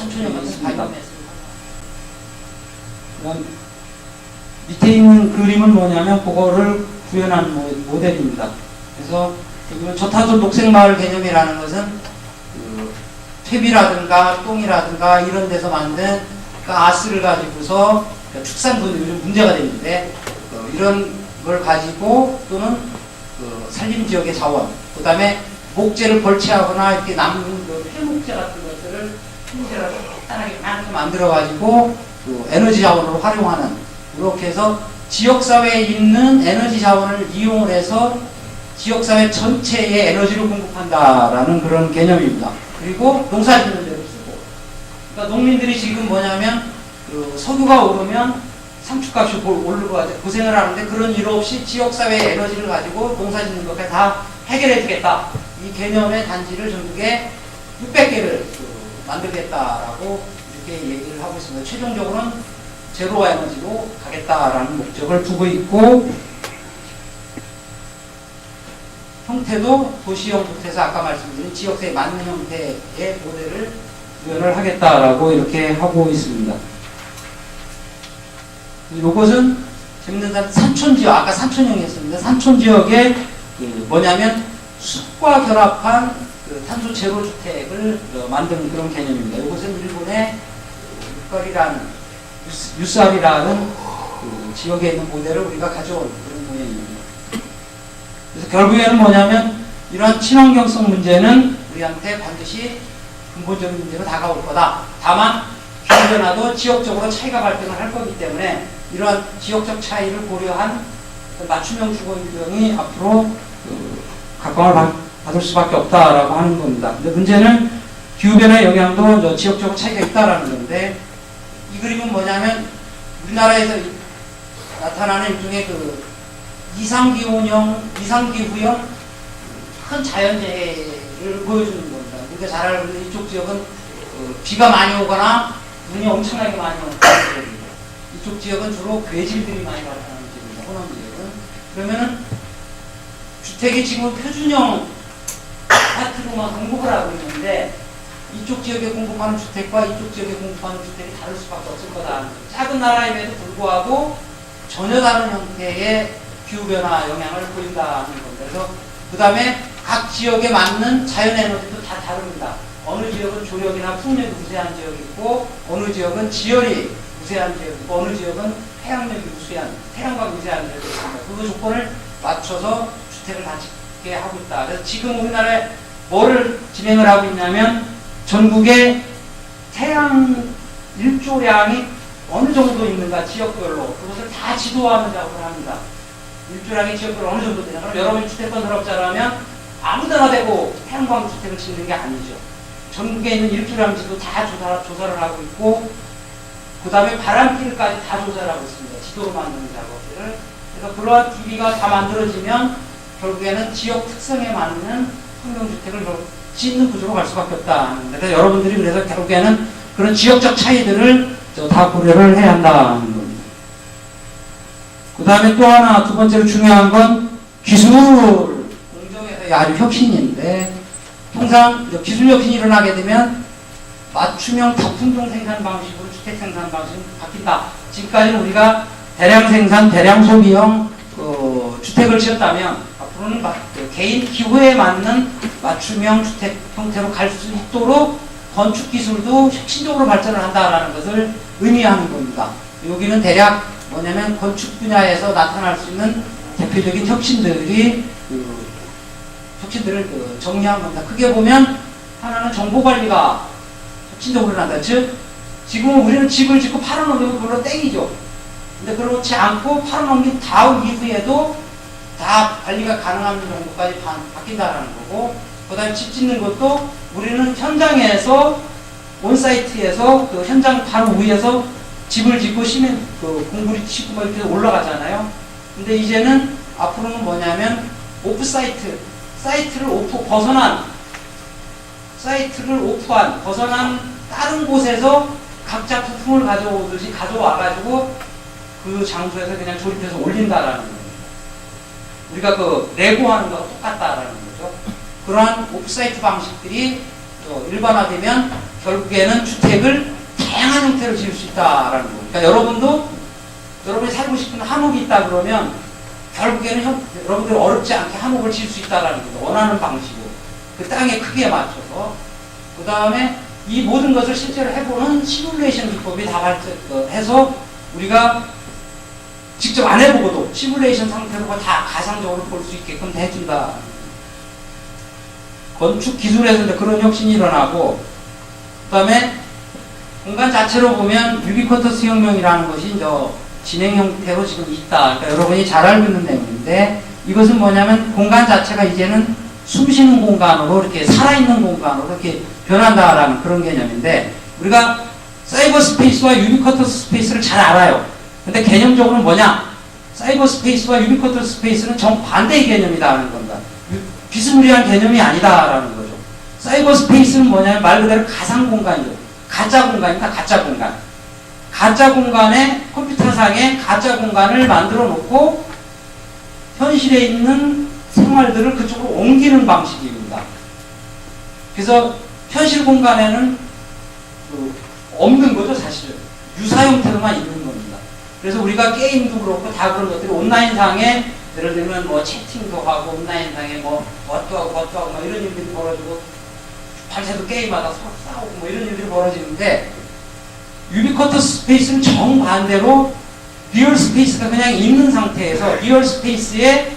산촌형 같은 바이오매스. 그다음 밑에 있는 그림은 뭐냐면 그거를 구현한 모델입니다. 그래서 저탄소 녹색마을 개념이라는 것은 그 퇴비라든가 똥이라든가 이런 데서 만든 그 가스를 가지고서 축산분이 요즘 문제가 되는데 이런 걸 가지고 또는 그 산림 지역의 자원, 그 다음에 목재를 벌채하거나 이렇게 남은 그 폐목재 같은 것들을 핀재라서 간단하게 많이 만들어 가지고 그 에너지 자원으로 활용하는, 이렇게 해서 지역사회에 있는 에너지 자원을 이용을 해서 지역사회 전체에 에너지를 공급한다라는 그런 개념입니다. 그리고 농사 짓는 데로 쓰고. 그러니까 농민들이 지금 뭐냐면 그 석유가 오르면 상축값이 오르고 고생을 하는데 그런 일 없이 지역사회의 에너지를 가지고 농사 짓는 것까지 다 해결해 주겠다. 이 개념의 단지를 전국에 600개를 만들겠다라고 이렇게 얘기를 하고 있습니다. 최종적으로는 제로 에너지로 가겠다라는 목적을 두고 있고, 형태도 도시형부터 해서 아까 말씀드린 지역사회 맞는 형태의 모델을 구현을 하겠다라고 이렇게 하고 있습니다. 이것은 재밌는 산촌지역, 아까 산촌형이었습니다. 산촌지역에 뭐냐면 숲과 결합한 그 탄소 제로 주택을 만드는 그런 개념입니다. 이것은 일본의 유살이라는 그 지역에 있는 모델을 우리가 가져온 그런 모양입니다. 그래서 결국에는 뭐냐면 이러한 친환경성 문제는 우리한테 반드시 근본적인 문제로 다가올 거다. 다만 기후변화도 지역적으로 차이가 발생을 할 거기 때문에 이러한 지역적 차이를 고려한 맞춤형 주거환경이 앞으로 각광을 받을 수밖에 없다라고 하는 겁니다. 근데 문제는 기후변화의 영향도 지역적으로 차이가 있다라는 건데, 이 그림은 뭐냐면 우리나라에서 나타나는 일종의 그 이상기후형 큰 자연재해를 보여주는 겁니다. 우리가 잘 알고 있는 이쪽 지역은 비가 많이 오거나 눈이 엄청나게 많이 오는 지역입니다. 이쪽 지역은 주로 괴질들이 많이 나타나는 지역입니다. 호남 지역은. 그러면은 주택이 지금 표준형 아파트로만 공급을 하고 있는데 이쪽 지역에 공급하는 주택과 이쪽 지역에 공급하는 주택이 다를 수밖에 없을 거다. 작은 나라임에도 불구하고 전혀 다른 형태의 기후변화 영향을 보인다는 겁니다. 그래서 그 다음에 각 지역에 맞는 자연에너지도 다 다릅니다. 어느 지역은 조력이나 풍력이 우세한 지역이 있고, 어느 지역은 지열이 우세한 지역이 있고, 어느 지역은 태양력이 우세한, 태양광이 우세한 지역이 있습니다. 그 조건을 맞춰서 주택을 다 짓게 하고 있다. 그래서 지금 우리나라에 뭐를 진행을 하고 있냐면 전국에 태양 일조량이 어느 정도 있는가 지역별로 그것을 다 지도하는 작업을 합니다. 일조량이 지역별로 어느 정도 되냐. 그럼 여러분이 주택권 사업자라면 아무데나 대고 태양광 주택을 짓는 게 아니죠. 전국에 있는 일조량 지도 다 조사를 하고 있고, 그 다음에 바람길까지 다 조사를 하고 있습니다. 지도로 만드는 작업들을. 그래서 그러한 DB가 다 만들어지면 결국에는 지역 특성에 맞는 환경주택을 짓는 구조로 갈 수밖에 없다. 그래서 여러분들이 그래서 결국에는 그런 지역적 차이들을 다 고려를 해야 한다는 겁니다. 그 다음에 또 하나, 두 번째로 중요한 건 기술 공정에서의 아주 혁신인데, 통상 기술 혁신이 일어나게 되면 맞춤형 다품종 생산 방식으로 주택 생산 방식이 바뀐다. 지금까지는 우리가 대량 생산, 대량 소비형 주택을 지었다면 앞으로는 개인 기호에 맞는 맞춤형 주택 형태로 갈 수 있도록 건축 기술도 혁신적으로 발전을 한다라는 것을 의미하는 겁니다. 여기는 대략 뭐냐면 건축 분야에서 나타날 수 있는 대표적인 혁신들을 정리한 겁니다. 크게 보면 하나는 정보 관리가 혁신적으로 일어난다. 즉 지금 우리는 집을 짓고 팔아넘기면 그걸로 땡이죠. 근데 그렇지 않고 팔아넘긴 다음 이후에도 다 관리가 가능한 정도까지 바뀐다라는 거고, 그 다음에 집 짓는 것도 우리는 현장에서 온사이트에서 그 현장 바로 위에서 집을 짓고 시멘 공구리 싣고 막 이렇게 올라가잖아요. 근데 이제는 앞으로는 뭐냐면 오프사이트, 사이트를 벗어난 다른 곳에서 각자 부품을 가져오듯이 가져와가지고 그 장소에서 그냥 조립해서 올린다라는 거예요. 우리가 레고하는 거와 똑같다라는 거죠. 그러한 오프사이트 방식들이 일반화되면 결국에는 주택을 다양한 형태로 지을 수 있다라는 거. 그러니까 여러분이 살고 싶은 한옥이 있다 그러면 결국에는 여러분들 어렵지 않게 한옥을 지을 수 있다라는 거죠. 원하는 방식으로 그 땅의 크기에 맞춰서. 그 다음에 이 모든 것을 실제로 해보는 시뮬레이션 기법이 다 발전해서 우리가 직접 안 해보고도 시뮬레이션 상태로 다 가상적으로 볼 수 있게끔 해준다. 건축 기술에서 이제 그런 혁신이 일어나고, 그 다음에 공간 자체로 보면 유비쿼터스 혁명이라는 것이 이제 진행 형태로 지금 있다. 그러니까 여러분이 잘 알고 있는 내용인데, 이것은 뭐냐면 공간 자체가 이제는 숨쉬는 공간으로 이렇게 살아있는 공간으로 이렇게 변한다라는 그런 개념인데, 우리가 사이버 스페이스와 유비쿼터스 스페이스를 잘 알아요. 근데 개념적으로는 뭐냐? 사이버 스페이스와 유비쿼터스 스페이스는 정반대의 개념이다라는 겁니다. 비스무리한 개념이 아니다라는 거죠. 사이버 스페이스는 뭐냐면 말 그대로 가상 공간이죠. 가짜 공간이다, 가짜 공간. 가짜 공간에 컴퓨터상에 가짜 공간을 만들어 놓고 현실에 있는 생활들을 그쪽으로 옮기는 방식입니다. 그래서 현실 공간에는 없는 거죠, 사실은. 유사 형태로만 있는 겁니다. 그래서 우리가 게임도 그렇고 다 그런 것들이 온라인상에 예를 들면 뭐 채팅도 하고 온라인상에 뭐 뭣도 하고 뭐 이런 일들이 벌어지고 밤새도 게임하다 서로 싸우고 뭐 이런 일들이 벌어지는데, 유비쿼터스 스페이스는 정반대로 리얼 스페이스가 그냥 있는 상태에서 리얼 스페이스에